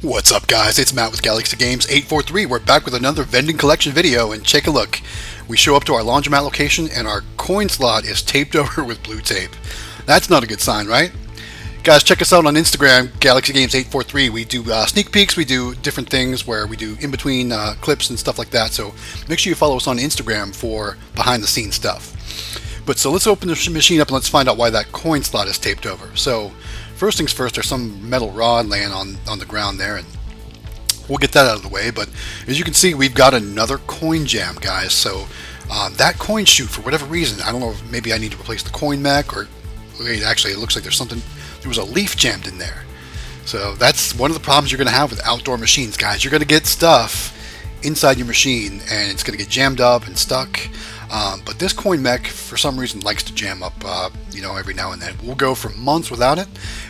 What's up, guys? It's Matt with Galaxy Games 843. We're back with another vending collection video, and take a look. We show up to our laundromat location and our coin slot is taped over with blue tape. That's not a good sign, right? Guys, check us out on Instagram, Galaxy Games 843. We do sneak peeks, we do different things where we do in-between clips and stuff like that, so make sure you follow us on Instagram for behind-the-scenes stuff. But so let's open the machine up and let's find out why that coin slot is taped over. So first things first, there's some metal rod laying on the ground there, and we'll get that out of the way. But as you can see, we've got another coin jam, guys. So that coin chute, for whatever reason, I don't know if maybe I need to replace the coin mech, or wait, actually it looks like there was a leaf jammed in there. So that's one of the problems you're going to have with outdoor machines, guys. You're going to get stuff inside your machine and it's going to get jammed up and stuck. But this coin mech, for some reason, likes to jam up, every now and then. We'll go for months without it,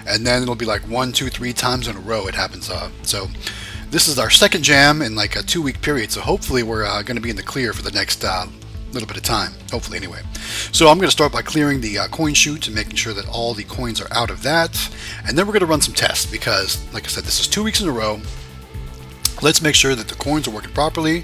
and then it'll be like 1, 2, 3 times in a row it happens. So this is our second jam in like a 2-week period, so hopefully we're going to be in the clear for the next little bit of time, hopefully anyway. So I'm going to start by clearing the coin chute and making sure that all the coins are out of that, and then we're going to run some tests because, like I said, this is 2 weeks in a row. Let's make sure that the coins are working properly.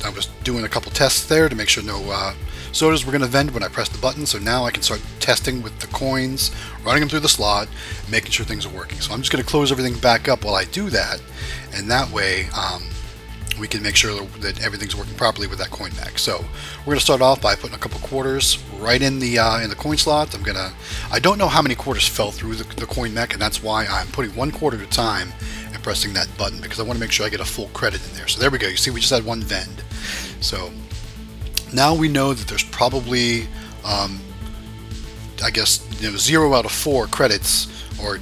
I was doing a couple tests there to make sure no sodas were going to vend when I pressed the button, so now I can start testing with the coins, running them through the slot, making sure things are working. So I'm just going to close everything back up while I do that, and that way we can make sure that everything's working properly with that coin mech. So we're going to start off by putting a couple quarters right in the coin slot. I don't know how many quarters fell through the coin mech, and that's why I'm putting 1 quarter at a time and pressing that button, because I want to make sure I get a full credit in there. So there we go. You see, we just had 1 vend. So now we know that there's probably, 0 out of 4 credits or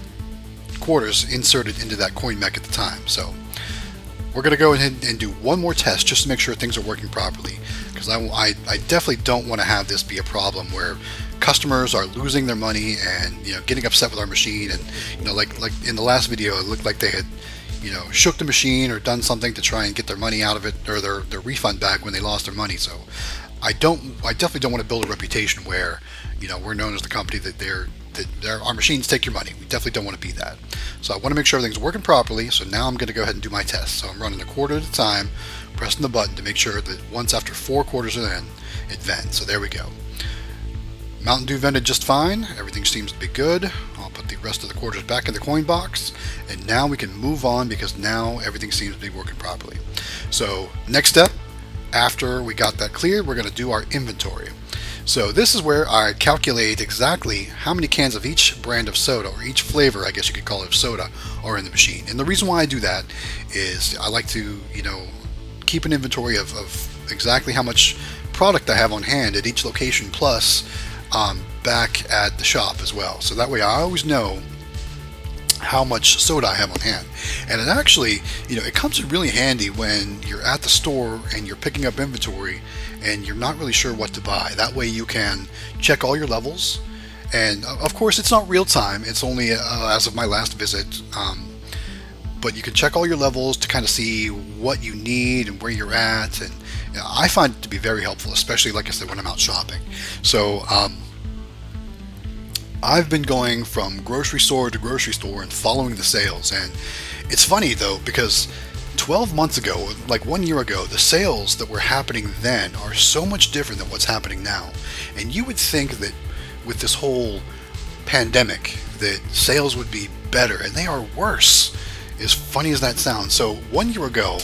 quarters inserted into that coin mech at the time. So we're going to go ahead and do one more test just to make sure things are working properly, because I definitely don't want to have this be a problem where customers are losing their money and getting upset with our machine, and like in the last video it looked like they had shook the machine or done something to try and get their money out of it, or their refund back when they lost their money. So I definitely don't want to build a reputation where we're known as the company that our machines take your money. We definitely don't want to be that. So I want to make sure everything's working properly. So now I'm going to go ahead and do my test. So I'm running a quarter at a time, pressing the button to make sure that once after 4 quarters are in, it vents. So there we go. Mountain Dew vended just fine. Everything seems to be good. I'll put the rest of the quarters back in the coin box, and now we can move on because now everything seems to be working properly. So next step, after we got that cleared, we're going to do our inventory. So this is where I calculate exactly how many cans of each brand of soda, or each flavor, I guess you could call it, of soda, are in the machine. And the reason why I do that is I like to, keep an inventory of exactly how much product I have on hand at each location, plus back at the shop as well. So that way I always know how much soda I have on hand. And it actually, it comes in really handy when you're at the store and you're picking up inventory and you're not really sure what to buy. That way you can check all your levels. And of course it's not real time, it's only as of my last visit, but you can check all your levels to kind of see what you need and where you're at. And I find it to be very helpful, especially, like I said, when I'm out shopping. So I've been going from grocery store to grocery store and following the sales. And it's funny though, because 12 months ago, like 1 year ago, the sales that were happening then are so much different than what's happening now. And you would think that with this whole pandemic that sales would be better, and they are worse, as funny as that sounds. So 1 year ago,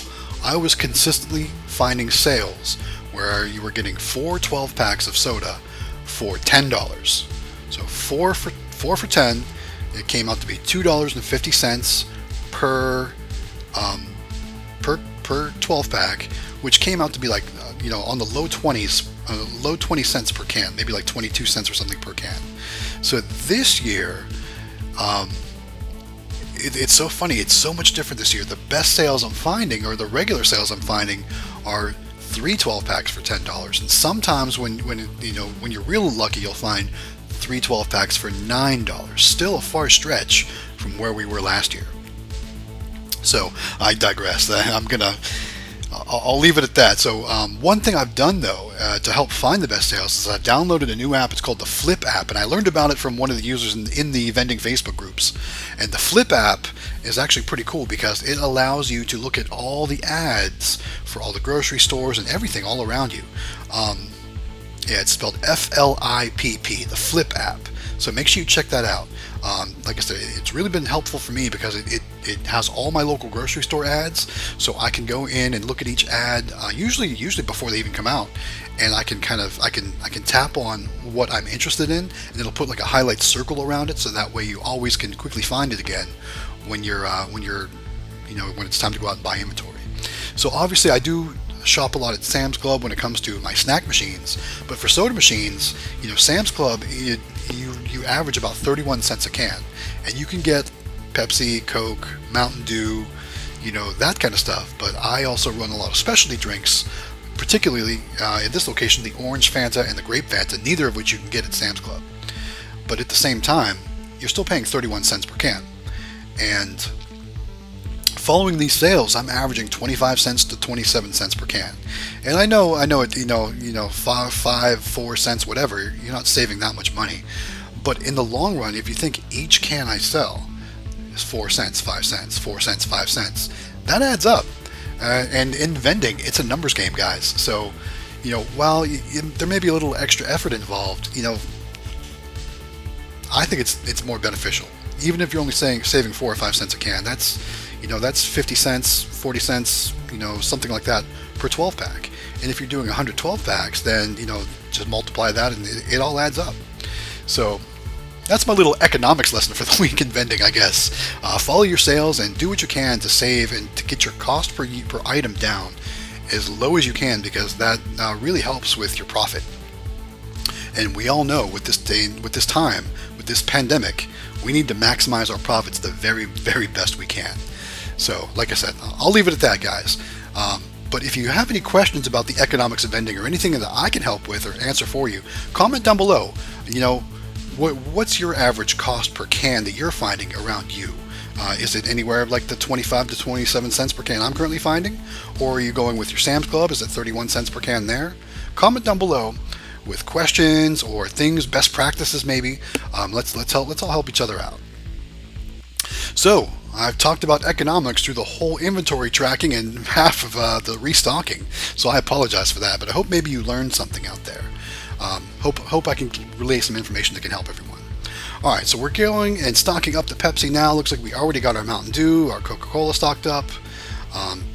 I was consistently finding sales where you were getting 4 12-packs of soda for $10. So 4 for 10, it came out to be $2.50 per 12 pack, which came out to be like on the low 20s, low 20 cents per can, maybe like 22 cents or something per can. So this year, it's so funny. It's so much different this year. The best sales I'm finding, or the regular sales I'm finding, are 3 12-packs for $10. And sometimes when you're real lucky, you'll find 3 12-packs for $9. Still a far stretch from where we were last year. So I digress. I'll leave it at that. So one thing I've done though to help find the best sales is I've downloaded a new app. It's called the Flip app, and I learned about it from one of the users in the vending Facebook groups. And the Flip app is actually pretty cool because it allows you to look at all the ads for all the grocery stores and everything all around you. Yeah, it's spelled F-L-I-P-P, the Flip app. So make sure you check that out. Like I said, it's really been helpful for me because it has all my local grocery store ads, so I can go in and look at each ad usually before they even come out, and I can tap on what I'm interested in, and it'll put like a highlight circle around it, so that way you always can quickly find it again when it's time to go out and buy inventory. So obviously I do shop a lot at Sam's Club when it comes to my snack machines, but for soda machines, Sam's Club, you average about 31 cents a can, and you can get Pepsi, Coke, Mountain Dew, that kind of stuff. But I also run a lot of specialty drinks, particularly in this location, the Orange Fanta and the Grape Fanta, neither of which you can get at Sam's Club. But at the same time, you're still paying 31 cents per can, and following these sales, I'm averaging 25 cents to 27 cents per can. And I know it, 4 cents, whatever, you're not saving that much money. But in the long run, if you think each can I sell is 4 cents, 5 cents, 4 cents, 5 cents, that adds up. And in vending, it's a numbers game, guys. So, while there may be a little extra effort involved, I think it's more beneficial. Even if you're only saving 4 or 5 cents a can, that's 50 cents, 40 cents, something like that per 12 pack. And if you're doing 100 12 packs, then, just multiply that and it all adds up. So that's my little economics lesson for the week in vending, I guess. Follow your sales and do what you can to save and to get your cost per item down as low as you can, because that really helps with your profit. And we all know with this pandemic, we need to maximize our profits the very, very best we can. So, like I said, I'll leave it at that, guys. But if you have any questions about the economics of vending or anything that I can help with or answer for you, comment down below. What's your average cost per can that you're finding around you? Is it anywhere like the 25 to 27 cents per can I'm currently finding? Or are you going with your Sam's Club? Is it 31 cents per can there? Comment down below with questions or things, best practices maybe. Let's all help each other out. So, I've talked about economics through the whole inventory tracking and half of the restocking, so I apologize for that, but I hope maybe you learned something out there. Hope I can relay some information that can help everyone. Alright, so we're going and stocking up the Pepsi now. Looks like we already got our Mountain Dew, our Coca-Cola stocked up.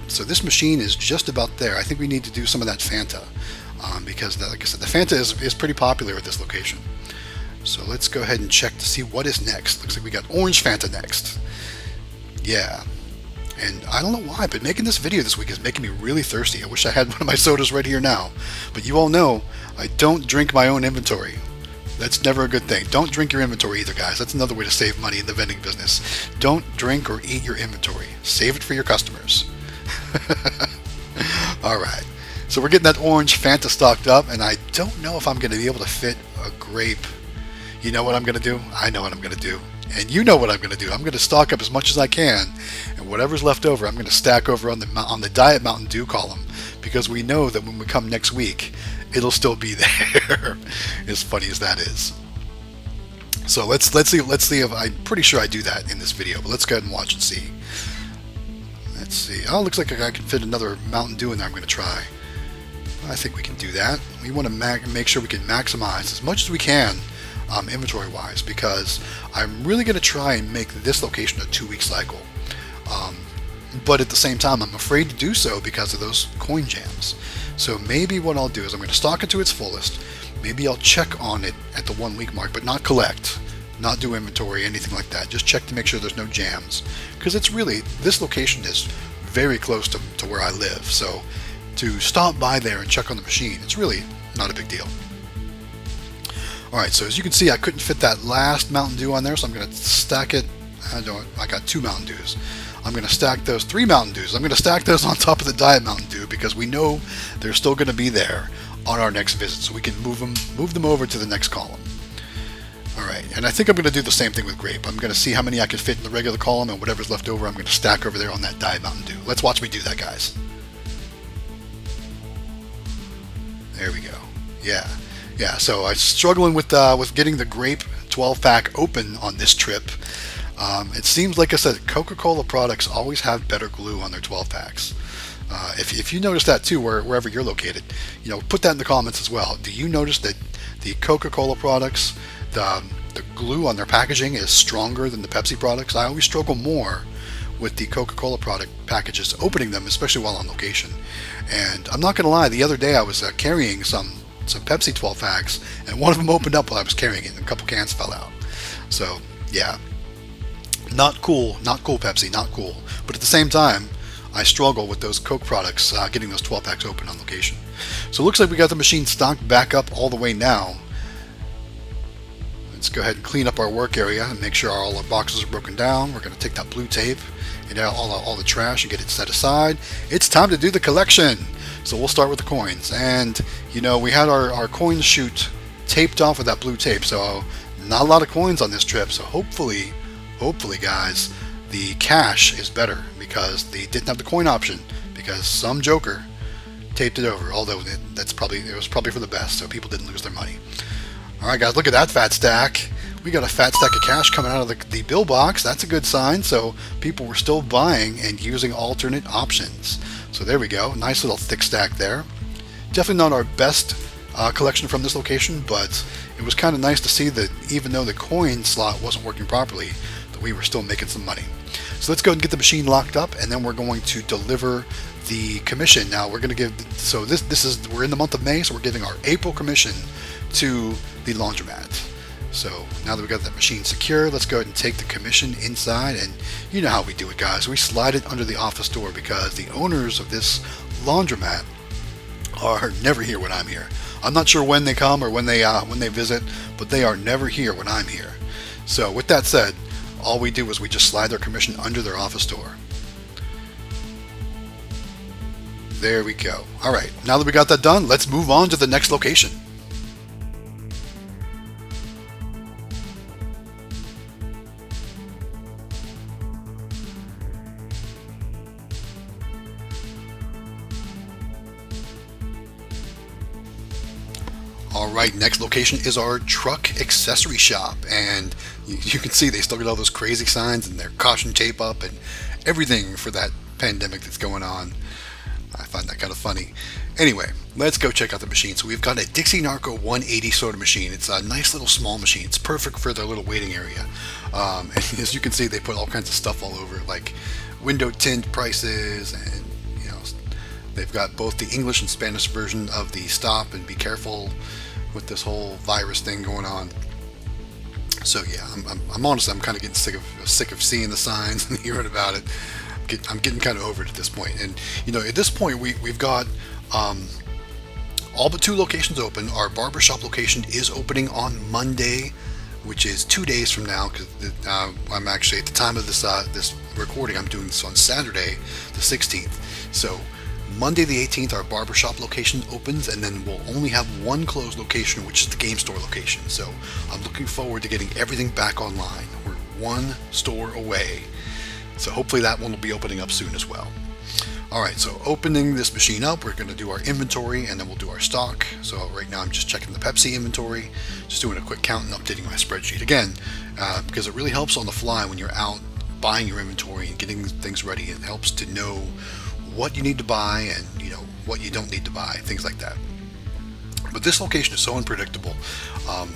So this machine is just about there. I think we need to do some of that Fanta, because like I said, the Fanta is pretty popular at this location. So let's go ahead and check to see what is next. Looks like we got Orange Fanta next. Yeah, and I don't know why, but making this video this week is making me really thirsty. I wish I had one of my sodas right here now. But you all know I don't drink my own inventory. That's never a good thing. Don't drink your inventory either, guys. That's another way to save money in the vending business. Don't drink or eat your inventory. Save it for your customers. Alright, so we're getting that Orange Fanta stocked up, and I don't know if I'm going to be able to fit a grape. You know what I'm going to do? I know what I'm going to do. And you know what I'm going to do. I'm going to stock up as much as I can, and whatever's left over, I'm going to stack over on the Diet Mountain Dew column, because we know that when we come next week, it'll still be there. As funny as that is. So let's see if I'm pretty sure I do that in this video, but let's go ahead and watch and see. Let's see. Oh, looks like I can fit another Mountain Dew in there. I'm going to try. I think we can do that. We want to make sure we can maximize as much as we can. Inventory wise, because I'm really going to try and make this location a 2-week cycle, but at the same time I'm afraid to do so because of those coin jams. So maybe what I'll do is I'm going to stock it to its fullest. Maybe I'll check on it at the 1-week mark, but not collect, not do inventory, anything like that. Just check to make sure there's no jams, because this location is very close to where I live, so to stop by there and check on the machine, it's really not a big deal. Alright, so as you can see, I couldn't fit that last Mountain Dew on there, so I'm going to stack it. I got 2 Mountain Dews. I'm going to stack those 3 Mountain Dews. I'm going to stack those on top of the Diet Mountain Dew, because we know they're still going to be there on our next visit, so we can move them over to the next column. Alright, and I think I'm going to do the same thing with grape. I'm going to see how many I can fit in the regular column, and whatever's left over I'm going to stack over there on that Diet Mountain Dew. Let's watch me do that, guys. There we go. Yeah, yeah. So I'm struggling with getting the grape 12 pack open on this trip. It seems like I said, Coca-Cola products always have better glue on their 12 packs. If you notice that too, wherever you're located, put that in the comments as well. Do you notice that the Coca-Cola products, the glue on their packaging is stronger than the Pepsi products? I always struggle more with the Coca-Cola product packages, opening them, especially while on location. And I'm not going to lie, the other day I was carrying some Pepsi 12 packs, and one of them opened up while I was carrying it, and a couple cans fell out. So yeah, not cool, Pepsi, not cool. But at the same time, I struggle with those Coke products getting those 12 packs open on location. So it looks like we got the machine stocked back up all the way now. Let's go ahead and clean up our work area and make sure all our boxes are broken down. We're going to take that blue tape and out all the trash and get it set aside. It's time to do the collection. So we'll start with the coins. And, we had our coin chute taped off with that blue tape. So not a lot of coins on this trip. So hopefully, guys, the cash is better because they didn't have the coin option because some joker taped it over. Although it was probably for the best, so people didn't lose their money. All right, guys, look at that fat stack. We got a fat stack of cash coming out of the bill box. That's a good sign. So people were still buying and using alternate options. So there we go. Nice little thick stack there. Definitely not our best collection from this location, but it was kind of nice to see that even though the coin slot wasn't working properly, that we were still making some money. So let's go and get the machine locked up, and then we're going to deliver the commission. Now we're going to give, we're in the month of May, so we're giving our April commission to the laundromat. So now that we got that machine secure, let's go ahead and take the commission inside, and you know how we do it, guys. We slide it under the office door because the owners of this laundromat are never here when I'm here. I'm not sure when they come or when they visit, but they are never here when I'm here. So with that said, all we do is we just slide their commission under their office door. There we go. All right, now that we got that done, let's move on to the next location. Alright, next location is our truck accessory shop, and you can see they still got all those crazy signs and their caution tape up and everything for that pandemic that's going on. I find that kind of funny. Anyway, let's go check out the machine. So we've got a Dixie Narco 180 soda machine. It's a nice little small machine. It's perfect for their little waiting area. And as you can see, they put all kinds of stuff all over it, like window tint prices, and they've got both the English and Spanish version of the stop and be careful with this whole virus thing going on. So yeah, I'm honestly, I'm kind of getting sick of seeing the signs and hearing about it. I'm getting kind of over it at this point. And at this point, we've got all but 2 locations open. Our barbershop location is opening on Monday, which is 2 days from now. Because I'm actually, at the time of this recording, I'm doing this on Saturday, the 16th. So Monday the 18th, our barbershop location opens, and then we'll only have one closed location, which is the game store location. So I'm looking forward to getting everything back online. We're one store away. So hopefully that one will be opening up soon as well. Alright, so opening this machine up, we're going to do our inventory, and then we'll do our stock. So right now I'm just checking the Pepsi inventory, just doing a quick count and updating my spreadsheet. Again, because it really helps on the fly when you're out buying your inventory and getting things ready. It helps to know what you need to buy and what you don't need to buy, things like that. But this location is so unpredictable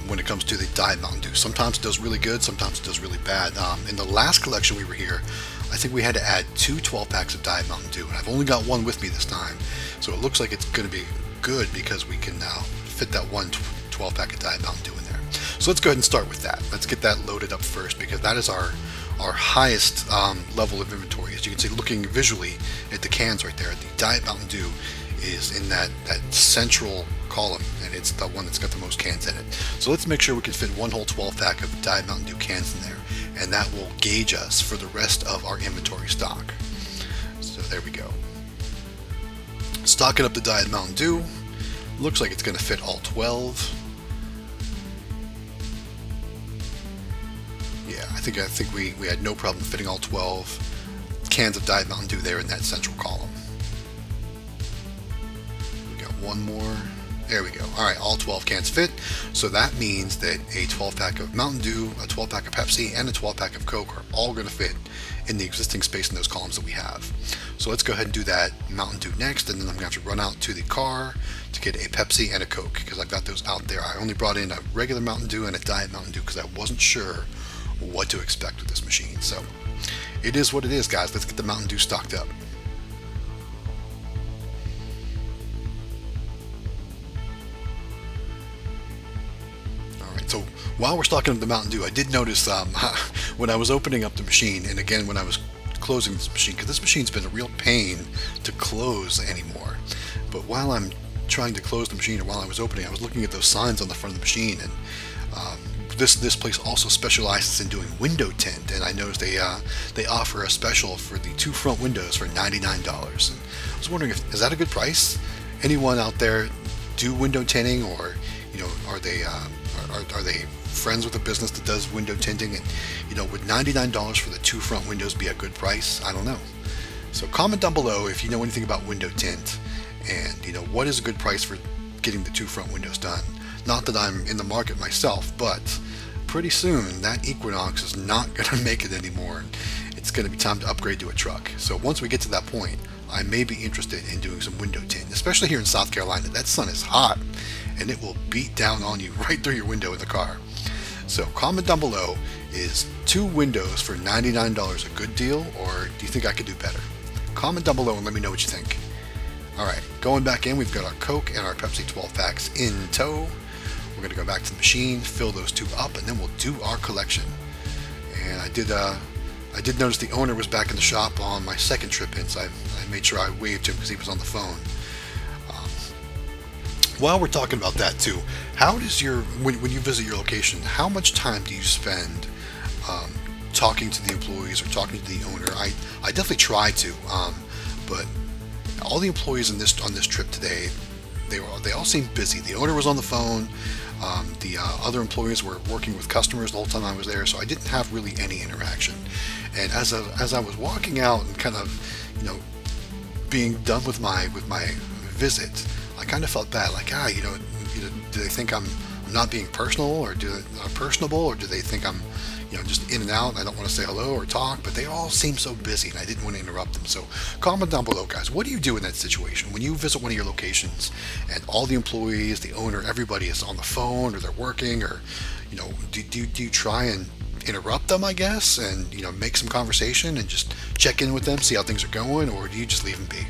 when it comes to the Diet Mountain Dew. Sometimes it does really good, sometimes it does really bad. In the last collection we were here, I think we had to add 2 12 packs of Diet Mountain Dew, and I've only got one with me this time. So it looks like it's going to be good because we can now fit that one 12 pack of Diet Mountain Dew in there. So let's go ahead and start with that. Let's get that loaded up first because that is our highest level of inventory. As you can see, looking visually at the cans right there, the Diet Mountain Dew is in that central column, and it's the one that's got the most cans in it. So let's make sure we can fit one whole 12 pack of Diet Mountain Dew cans in there, and that will gauge us for the rest of our inventory stock. So there we go. Stocking up the Diet Mountain Dew. Looks like it's going to fit all 12. Yeah, I think we had no problem fitting all 12 cans of Diet Mountain Dew there in that central column. We got one more. There we go. All right, all 12 cans fit. So that means that a 12-pack of Mountain Dew, a 12-pack of Pepsi, and a 12-pack of Coke are all going to fit in the existing space in those columns that we have. So let's go ahead and do that Mountain Dew next, and then I'm going to have to run out to the car to get a Pepsi and a Coke because I've got those out there. I only brought in a regular Mountain Dew and a Diet Mountain Dew because I wasn't sure what to expect with this machine. So it is what it is, guys. Let's get the Mountain Dew stocked up. So while we're stocking up the Mountain Dew, I did notice when I was opening up the machine, and again when I was closing this machine, because this machine's been a real pain to close anymore. But while I'm trying to close the machine, or while I was opening, I was looking at those signs on the front of the machine, and this place also specializes in doing window tint, and I noticed they offer a special for the 2 front windows for $99. And I was wondering, is that a good price? Anyone out there do window tinting, or are they friends with a business that does window tinting? And would $99 for the 2 front windows be a good price? I don't know. So comment down below if you know anything about window tint, and what is a good price for getting the 2 front windows done. Not that I'm in the market myself, but pretty soon that Equinox is not going to make it anymore. It's going to be time to upgrade to a truck. So once we get to that point, I may be interested in doing some window tint, especially here in South Carolina. That sun is hot, and it will beat down on you right through your window in the car. So comment down below, is 2 windows for $99 a good deal, or do you think I could do better? Comment down below and let me know what you think. Alright, going back in, we've got our Coke and our Pepsi 12 packs in tow. We're going to go back to the machine, fill those 2 up, and then we'll do our collection. And I did notice the owner was back in the shop on my second trip in, so I made sure I waved to him because he was on the phone. While we're talking about that too, how does when you visit your location, how much time do you spend talking to the employees or talking to the owner? I definitely try to, but all the employees on this trip today, they all seemed busy. The owner was on the phone. The other employees were working with customers the whole time I was there, so I didn't have really any interaction. And as I was walking out and kind of, being done with my visit, I kind of felt bad, like, do they think I'm not being personal, or personable, or do they think I'm, just in and out and I don't want to say hello or talk? But they all seem so busy, and I didn't want to interrupt them. So comment down below, guys. What do you do in that situation when you visit one of your locations and all the employees, the owner, everybody is on the phone, or they're working, or do you try and interrupt them, I guess, and make some conversation and just check in with them, see how things are going, or do you just leave them be?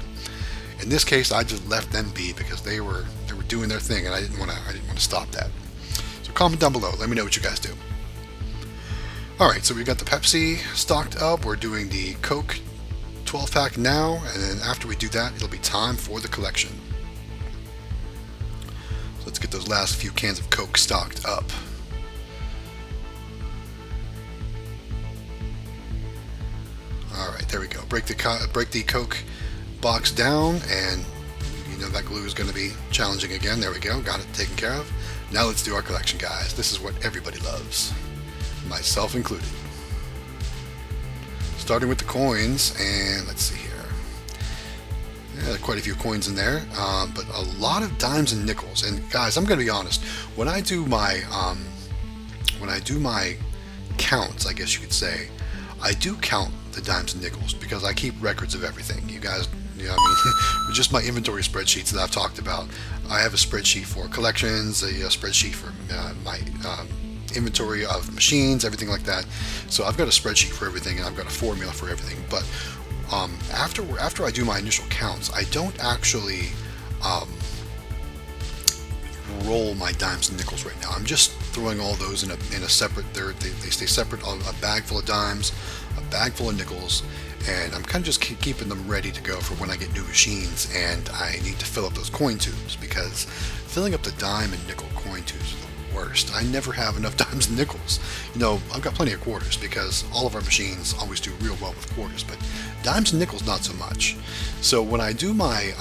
In this case, I just left them be because they were doing their thing, and I didn't want to stop that. So comment down below. Let me know what you guys do. All right, so we've got the Pepsi stocked up. We're doing the Coke 12-pack now, and then after we do that, it'll be time for the collection. So let's get those last few cans of Coke stocked up. All right, there we go. Break the Coke box down, and that glue is going to be challenging again. There we go, got it taken care of. Now let's do our collection, guys. This is what everybody loves, myself included. Starting with the coins, and let's see here. Yeah, quite a few coins in there, but a lot of dimes and nickels. And guys, I'm going to be honest. When I do my counts, I guess you could say, I do count the dimes and nickels because I keep records of everything. You guys. Just my inventory spreadsheets that I've talked about. I have a spreadsheet for collections, a spreadsheet for my inventory of machines, everything like that. So I've got a spreadsheet for everything, and I've got a formula for everything. But after I do my initial counts, I don't actually roll my dimes and nickels right now. I'm just throwing all those in a separate. They stay separate. A bag full of dimes, a bag full of nickels. And I'm kind of just keeping them ready to go for when I get new machines and I need to fill up those coin tubes, because filling up the dime and nickel coin tubes are the worst. I never have enough dimes and nickels. I've got plenty of quarters because all of our machines always do real well with quarters, but dimes and nickels not so much. So when I do my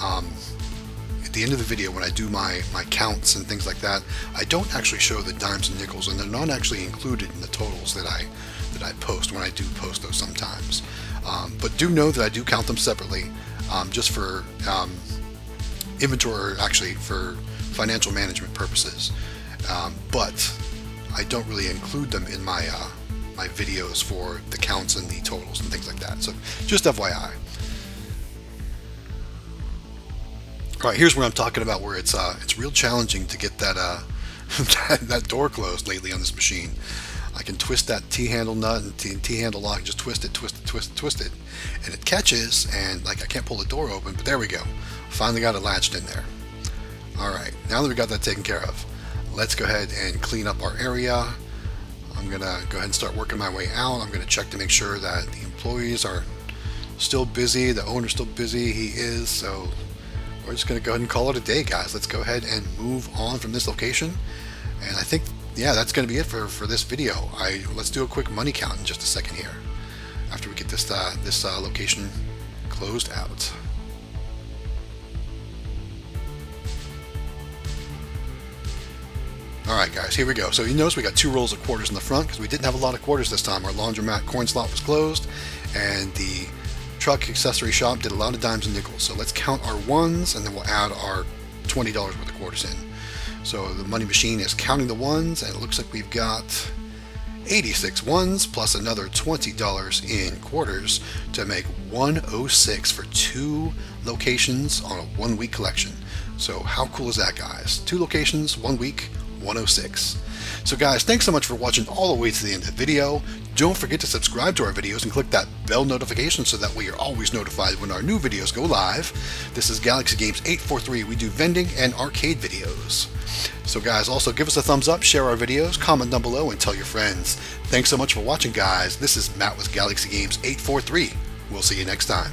at the end of the video, when I do my counts and things like that, I don't actually show the dimes and nickels, and they're not actually included in the totals that I post when I do post those sometimes. But do know that I do count them separately, just for inventory, or actually for financial management purposes, but I don't really include them in my my videos for the counts and the totals and things like that. So just FYI. All right, here's where I'm talking about where it's real challenging to get that that door closed lately on this machine. I can twist that T-handle nut and T-handle lock and just twist it, and it catches, and like I can't pull the door open, but there we go. Finally got it latched in there. All right, now that we got that taken care of, let's go ahead and clean up our area. I'm gonna go ahead and start working my way out. I'm gonna check to make sure that the employees are still busy, the owner's still busy. He is, so we're just gonna go ahead and call it a day, guys. Let's go ahead and move on from this location. And I think, yeah, that's going to be it for this video. Let's do a quick money count in just a second here, after we get this location closed out. Alright guys, here we go. So you notice we got 2 rolls of quarters in the front because we didn't have a lot of quarters this time. Our laundromat coin slot was closed, and the truck accessory shop did a lot of dimes and nickels. So let's count our ones, and then we'll add our $20 worth of quarters in. So the money machine is counting the ones, and it looks like we've got 86 ones plus another $20 in quarters to make 106 for 2 locations on a 1-week collection. So how cool is that, guys? 2 locations, 1 week, 106. So guys, thanks so much for watching all the way to the end of the video. Don't forget to subscribe to our videos and click that bell notification so that way you're always notified when our new videos go live. This is Galaxy Games 843. We do vending and arcade videos. So guys, also give us a thumbs up, share our videos, comment down below, and tell your friends. Thanks so much for watching, guys. This is Matt with Galaxy Games 843. We'll see you next time.